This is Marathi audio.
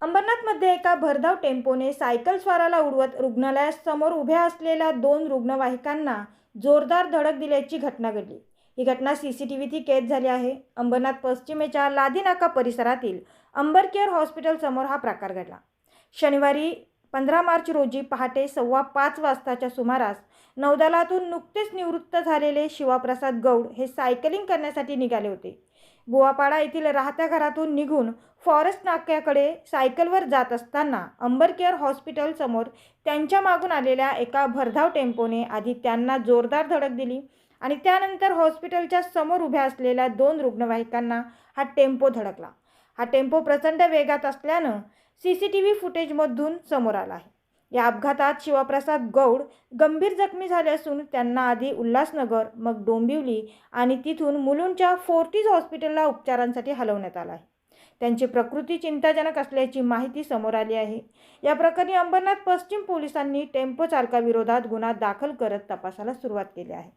अंबरनाथमध्ये एका भरधाव टेम्पोने सायकल स्वाराला उडवत रुग्णालयासमोर उभ्या असलेल्या 2 रुग्णवाहिकांना जोरदार धडक दिल्याची घटना घडली. ही घटना सीसीटीव्हीत कैद झाली आहे. अंबरनाथ पश्चिमेच्या लादीनाका परिसरातील अंबर केअर हॉस्पिटल समोर हा प्रकार घडला. शनिवारी 15 मार्च रोजी पहाटे 5:15 वाजताच्या सुमारास नौदलातून नुकतेच निवृत्त झालेले शिवाप्रसाद गौड हे सायकलिंग करण्यासाठी निघाले होते. बुवापाडा येथील राहत्या घरातून निघून फॉरेस्ट नाक्याकडे सायकलवर जात असताना अंबर केअर हॉस्पिटल समोर त्यांच्या मागून आलेल्या एका भरधाव टेम्पोने आधी त्यांना जोरदार धडक दिली आणि त्यानंतर हॉस्पिटलच्या समोर उभ्या असलेल्या 2 रुग्णवाहिकांना हा टेम्पो धडकला. हा टेम्पो प्रचंड वेगात असल्यानं सीसीटीव्ही फुटेजमधून समोर आला आहे. या अपघातात शिवप्रसाद गौड गंभीर जखमी झाले असून त्यांना आधी उल्हासनगर, मग डोंबिवली आणि तिथून मुलुंडच्या फोर्टिस हॉस्पिटलला उपचारांसाठी हलवण्यात आलं आहे. त्यांची प्रकृती चिंताजनक असल्याची माहिती समोर आली आहे. या प्रकरणी अंबरनाथ पश्चिम पोलिसांनी टेम्पो चालकाविरोधात गुन्हा दाखल करत तपासाला सुरुवात केली आहे.